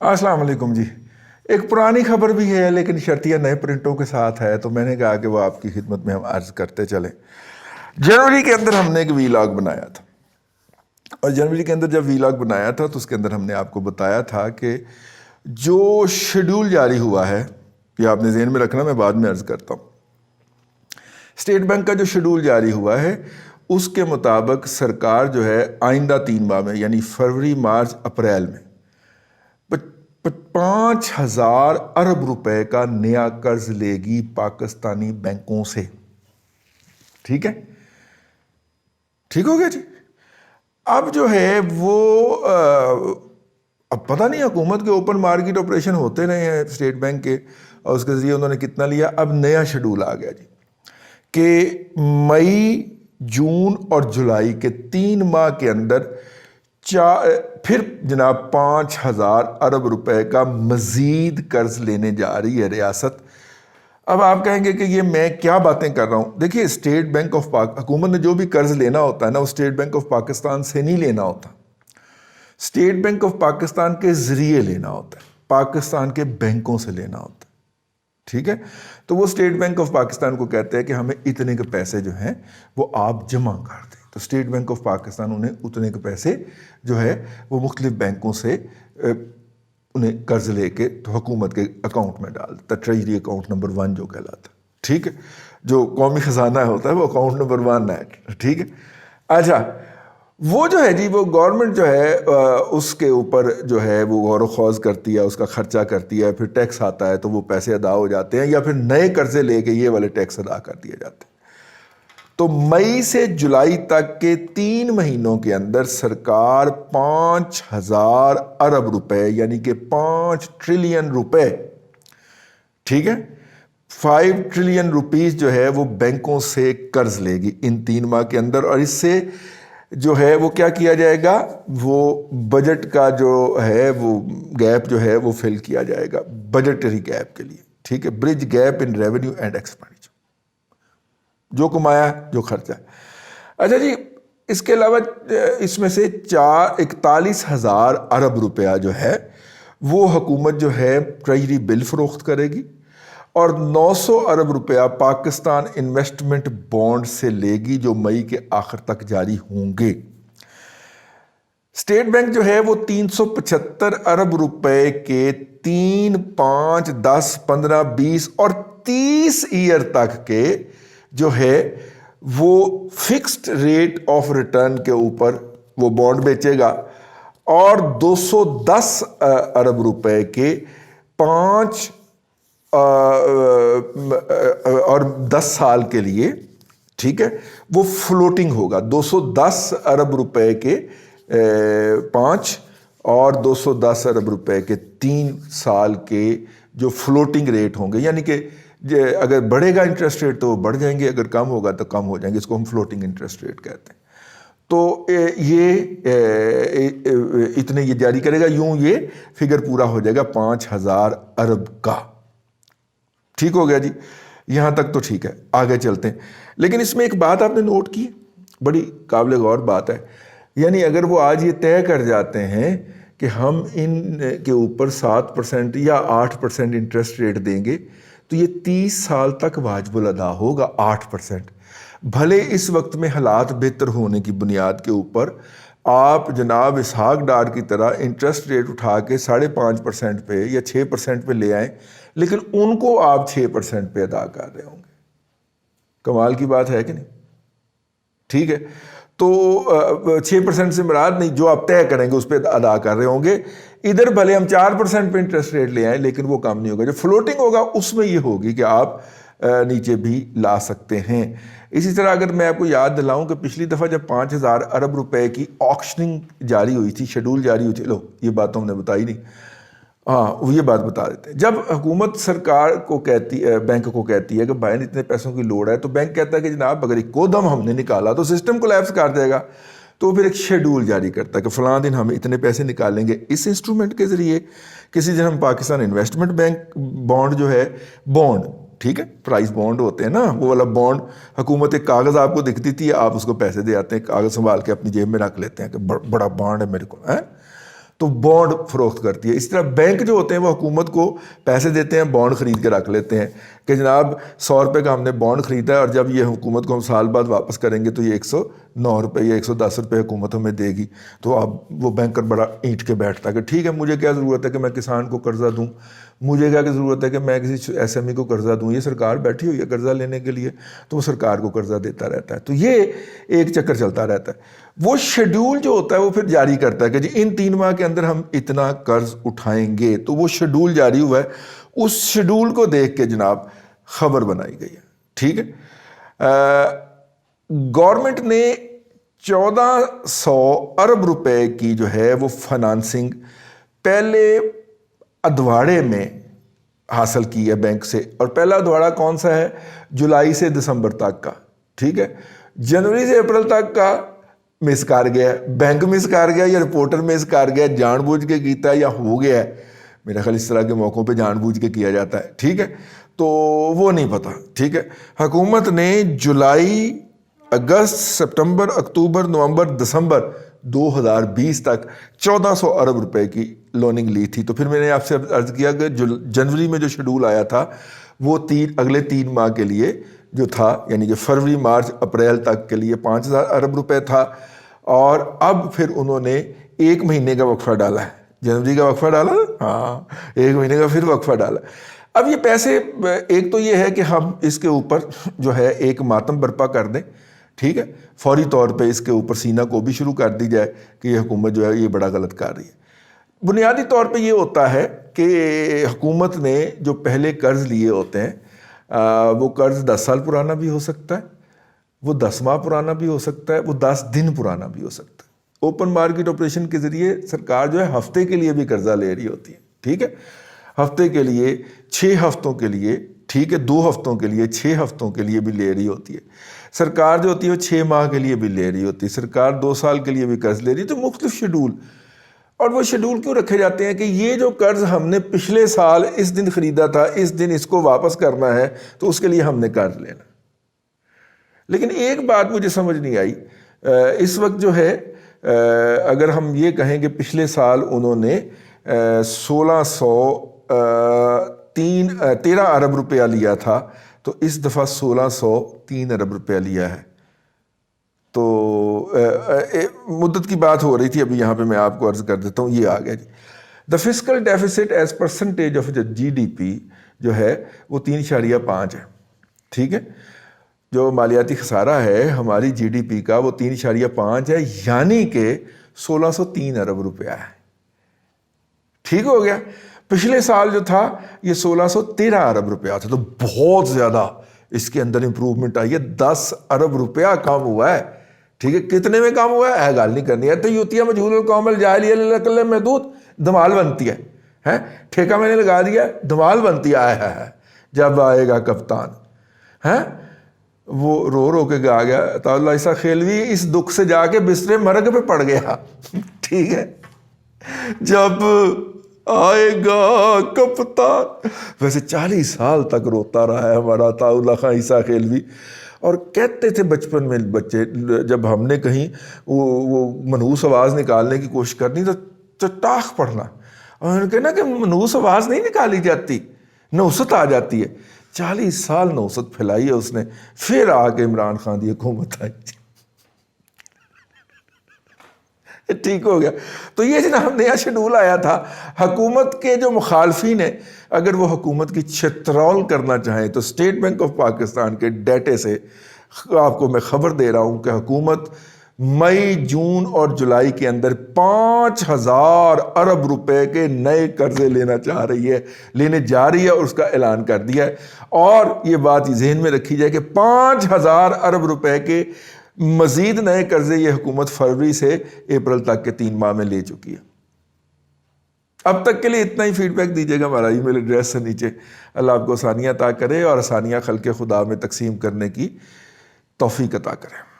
अस्सलाम वालेकुम जी। एक पुरानी खबर भी है लेकिन शर्तिया नए प्रिंटों के साथ है, तो मैंने कहा कि वो आपकी खिदमत में हम अर्ज करते चलें। जनवरी के अंदर हमने एक वीलॉग बनाया था, और जनवरी के अंदर जब वीलॉग बनाया था तो उसके अंदर हमने आपको बताया था कि जो शेड्यूल जारी हुआ है, ये आपने ज़हन में रखना, मैं बाद में अर्ज करता हूँ। स्टेट बैंक का जो शेड्यूल जारी हुआ है उसके मुताबिक सरकार जो है आइंदा 3 माह में, यानी फरवरी मार्च अप्रैल में 5,000 अरब रुपए का नया कर्ज लेगी पाकिस्तानी बैंकों से। ठीक है, ठीक हो गया जी। अब जो है वो अब पता नहीं हुकूमत के ओपन मार्केट ऑपरेशन होते रहे हैं स्टेट बैंक के, और उसके ज़रिए उन्होंने कितना लिया। अब नया शेड्यूल आ गया जी कि मई, जून और जुलाई के 3 माह के अंदर फिर जनाब 5,000 अरब रुपए का मज़ीद कर्ज लेने जा रही है रियासत। अब आप कहेंगे कि ये मैं क्या बातें कर रहा हूँ। देखिए, स्टेट बैंक ऑफ हुकूमत ने जो भी कर्ज लेना होता है ना, वो स्टेट बैंक ऑफ पाकिस्तान से नहीं लेना होता, स्टेट बैंक ऑफ पाकिस्तान के ज़रिए लेना होता है, पाकिस्तान के बैंकों से लेना होता है। ठीक है, तो वो स्टेट बैंक ऑफ पाकिस्तान को कहते हैं कि हमें इतने के पैसे जो हैं वो आप जमा कर दें, तो स्टेट बैंक ऑफ पाकिस्तान उन्हें उतने के पैसे जो है वो मुख्तलिफ बैंकों से उन्हें कर्ज लेके तो हुकूमत के अकाउंट में डाल देता, ट्रेजरी अकाउंट नंबर 1 जो कहलाता है। ठीक है, जो कौमी ख़जाना होता है वो अकाउंट नंबर 1 है। ठीक है, अच्छा, वो जो है जी, वो गवर्नमेंट जो है उसके ऊपर जो है वो गौर खौज करती है, उसका खर्चा करती है, फिर टैक्स आता है तो वो पैसे अदा हो जाते हैं, या फिर नए कर्जे लेके ये वाले टैक्स अदा कर दिए जाते हैं। तो मई से जुलाई तक के 3 महीनों के अंदर सरकार 5,000 अरब रुपए यानी कि 5 ट्रिलियन रुपए, ठीक है, 5 ट्रिलियन रुपीस जो है वो बैंकों से कर्ज लेगी इन 3 माह के अंदर। और इससे जो है वो क्या किया जाएगा, वो बजट का जो है वो गैप जो है वो फिल किया जाएगा, बजटरी गैप के लिए। ठीक है, bridge gap in revenue and expenditure, जो कमाया जो खर्चा है। अच्छा जी, इसके अलावा इसमें से 41,000 अरब रुपया जो है वो हुकूमत जो है ट्रेजरी बिल फरोख्त करेगी, और 900 अरब रुपया पाकिस्तान इन्वेस्टमेंट बॉन्ड से लेगी जो मई के आखिर तक जारी होंगे। स्टेट बैंक जो है वो 375 अरब रुपए के 3, 5, 10, 15, 20 और 30 ईयर तक के जो है वो फिक्स्ड रेट ऑफ रिटर्न के ऊपर वो बॉन्ड बेचेगा, और 210 अरब रुपए के 5 और 10 साल के लिए, ठीक है, वो फ्लोटिंग होगा। 210 अरब रुपए के 5 और 210 अरब रुपए के 3 साल के जो फ्लोटिंग रेट होंगे, यानी कि अगर बढ़ेगा इंटरेस्ट रेट तो वो बढ़ जाएंगे, अगर कम होगा तो कम हो जाएंगे। इसको हम फ्लोटिंग इंटरेस्ट रेट कहते हैं। तो ये इतने ये जारी करेगा, यूं ये फिगर पूरा हो जाएगा 5,000 अरब का। ठीक हो गया जी, यहां तक तो ठीक है, आगे चलते हैं। लेकिन इसमें एक बात आपने नोट की, बड़ी काबिल गौर बात है, यानी अगर वो आज ये तय कर जाते हैं कि हम इन के ऊपर 7% या 8% इंटरेस्ट रेट देंगे, तो ये 30 साल तक वाजिबुल अदा होगा 8%। भले इस वक्त में हालात बेहतर होने की बुनियाद के ऊपर आप जनाब इसहाक डार की तरह इंटरेस्ट रेट उठा के 5.5% पे या 6% पे ले आएँ, लेकिन उनको आप 6% पे अदा कर रहे होंगे। कमाल की बात है कि नहीं? ठीक है, तो 6% से मुराद नहीं, जो आप तय करेंगे उस पर अदा कर रहे होंगे। इधर भले हम 4% पे इंटरेस्ट रेट ले आए, लेकिन वो काम नहीं होगा। जो फ्लोटिंग होगा उसमें ये होगी कि आप नीचे भी ला सकते हैं। इसी तरह अगर मैं आपको याद दिलाऊं कि पिछली दफ़ा जब 5,000 अरब रुपए की ऑक्शनिंग जारी हुई थी, शेड्यूल जारी हुई थी, लो ये बात तो हमने बताई नहीं, हाँ वो ये बात बता देते हैं। जब हुकूमत सरकार को कहती है, बैंक को कहती है कि भाई इतने पैसों की लोड़ है, तो बैंक कहता है कि जनाब अगर एक दम हमने निकाला तो सिस्टम कोलैप्स कर जाएगा। तो फिर एक शेड्यूल जारी करता है कि फ़लाँ दिन हम इतने पैसे निकालेंगे इस इंस्ट्रूमेंट के ज़रिए, किसी दिन हम पाकिस्तान इन्वेस्टमेंट बैंक बॉन्ड जो है, बॉन्ड, ठीक है, प्राइस बॉन्ड होते हैं ना, वो वाला बॉन्ड, हुकूमत एक कागज़ आपको दिखती थी, आप उसको पैसे दे आते हैं, कागज़ संभाल के अपनी जेब में रख लेते हैं कि बड़ा बॉन्ड है मेरे को, है। تو بانڈ فروخت کرتی ہے. اس طرح بینک جو ہوتے ہیں وہ حکومت کو پیسے دیتے ہیں, بانڈ خرید کے رکھ لیتے ہیں کہ جناب 100 روپے کا ہم نے بانڈ خریدا ہے اور جب یہ حکومت کو ہم سال بعد واپس کریں گے تو یہ 109 روپے یا 110 روپے حکومت ہمیں دے گی. تو اب وہ بینکر بڑا اینٹ کے بیٹھتا ہے کہ ٹھیک ہے, مجھے کیا ضرورت ہے کہ میں کسان کو قرضہ دوں, مجھے کیا ضرورت ہے کہ میں کسی ایس ایم ای کو قرضہ دوں, یہ سرکار بیٹھی ہوئی ہے قرضہ لینے کے لیے, تو وہ سرکار کو قرضہ دیتا رہتا ہے. تو یہ ایک چکر چلتا رہتا ہے. وہ شیڈول جو ہوتا ہے وہ پھر جاری کرتا ہے کہ جی ان 3 ماہ کے اندر ہم اتنا قرض اٹھائیں گے, تو وہ شیڈول جاری ہوا ہے. اس شیڈول کو دیکھ کے جناب خبر بنائی گئی ہے. ٹھیک ہے, گورنمنٹ نے 1400 ارب روپے کی جو ہے وہ فنانسنگ پہلے ادواڑے میں حاصل کی ہے بینک سے, اور پہلا ادواڑا کون سا ہے؟ جولائی سے دسمبر تک کا. ٹھیک ہے, جنوری سے اپریل تک کا مس کر گیا, بینک مس کر گیا یا رپورٹر مس کر گیا, جان بوجھ کے کیتا ہے یا ہو گیا ہے. میرا خیال اس طرح کے موقعوں پہ جان بوجھ کے کیا جاتا ہے. ٹھیک ہے, تو وہ نہیں پتہ. ٹھیک ہے, حکومت نے جولائی, اگست, سپتمبر, اکتوبر, نومبر, دسمبر 2020 تک 1400 ارب روپے کی لوننگ لی تھی. تو پھر میں نے آپ سے عرض کیا کہ جنوری میں جو شیڈول آیا تھا وہ اگلے 3 ماہ کے لیے جو تھا, یعنی کہ فروری, مارچ, اپریل تک کے لیے 5000 ارب روپے تھا. اور اب پھر انہوں نے 1 مہینے کا وقفہ ڈالا ہے. جنوری کا وقفہ ڈالا, ہاں 1 مہینے کا پھر وقفہ ڈالا. اب یہ پیسے, ایک تو یہ ہے کہ ہم اس کے اوپر جو ہے ایک ماتم برپا کر دیں. ٹھیک ہے, فوری طور پہ اس کے اوپر سینہ کو بھی شروع کر دی جائے کہ یہ حکومت جو ہے یہ بڑا غلط کر رہی ہے. بنیادی طور پہ یہ ہوتا ہے کہ حکومت نے جو پہلے قرض لیے ہوتے ہیں وہ قرض 10 سال پرانا بھی ہو سکتا ہے, وہ 10 ماہ پرانا بھی ہو سکتا ہے, وہ 10 دن پرانا بھی ہو سکتا ہے. اوپن مارکیٹ آپریشن کے ذریعے سرکار جو ہے ہفتے کے لیے بھی قرضہ لے رہی ہوتی ہے. ٹھیک ہے, ہفتے کے لیے, 6 ہفتوں کے لیے, ٹھیک ہے, 2 ہفتوں کے لیے, 6 ہفتوں کے لیے بھی لے رہی ہوتی ہے. سرکار جو ہوتی ہے وہ 6 ماہ کے لیے بھی لے رہی ہوتی ہے. سرکار 2 سال کے لیے بھی قرض لے رہی ہے. تو مختلف شیڈول, اور وہ شیڈول کیوں رکھے جاتے ہیں کہ یہ جو قرض ہم نے پچھلے سال اس دن خریدا تھا, اس دن اس کو واپس کرنا ہے, تو اس کے لیے ہم نے قرض لینا. لیکن ایک بات مجھے سمجھ نہیں آئی اس وقت جو ہے, اگر ہم یہ کہیں کہ پچھلے سال انہوں نے 13 ارب روپیہ لیا تھا, تو اس دفعہ 1603 ارب روپیہ لیا ہے. تو مدت کی بات ہو رہی تھی, ابھی یہاں پہ میں آپ کو عرض کر دیتا ہوں, یہ آ گیا جی. The fiscal deficit is percentage of G D P جو ہے وہ 3.5 ہے. ٹھیک ہے, جو مالیاتی خسارہ ہے ہماری جی ڈی پی کا وہ 3.5 ہے, یعنی کہ 1603 ارب روپیہ ہے. ٹھیک ہو گیا. پچھلے سال جو تھا یہ 1613 ارب روپیہ تھا, تو بہت زیادہ اس کے اندر امپروومنٹ آئی ہے. 10 ارب روپیہ کم ہوا ہے. ٹھیک ہے, کتنے میں کم ہوا ہے گل نہیں کرنی ہے. تو یوتیا مجہول القوم الجاہلیہ للعقل محدود, دھمال بنتی ہے, ٹھیکہ میں نے لگا دیا, دھمال بنتی ہے. جب آئے گا کپتان, وہ رو رو کے گا گیا, اللہ عیسیٰ خیلوی اس دکھ سے جا کے بستر مرگ پہ پڑ گیا. ٹھیک ہے, جب آئے گا کپتان. ویسے 40 سال تک روتا رہا ہے ہمارا عطا اللہ خان عیسیٰ خیلوی. اور کہتے تھے بچپن میں بچے, جب ہم نے کہیں وہ منحوس آواز نکالنے کی کوشش کرنی تو ٹاخ پڑھنا, اور انہوں نے کہنا کہ منحوس آواز نہیں نکالی جاتی, نوست آ جاتی ہے. 40 سال نوست پھیلائی ہے اس نے, پھر آ کے عمران خان کی حکومت آئی. ٹھیک ہو گیا. تو یہ جناب نیا شیڈول آیا تھا. حکومت کے جو مخالفین ہیں اگر وہ حکومت کی چترول کرنا چاہیں تو اسٹیٹ بینک آف پاکستان کے ڈیٹے سے آپ کو میں خبر دے رہا ہوں کہ حکومت مئی, جون اور جولائی کے اندر 5000 ارب روپے کے نئے قرضے لینا چاہ رہی ہے, لینے جا رہی ہے, اور اس کا اعلان کر دیا ہے. اور یہ بات ذہن میں رکھی جائے کہ 5000 ارب روپے کے مزید نئے قرضے یہ حکومت فروری سے اپریل تک کے 3 ماہ میں لے چکی ہے. اب تک کے لیے اتنا ہی. فیڈ بیک دیجیے گا, ہمارا ای میل ایڈریس ہے نیچے. اللہ آپ کو آسانیاں عطا کرے اور آسانیاں خلق خدا میں تقسیم کرنے کی توفیق عطا کرے.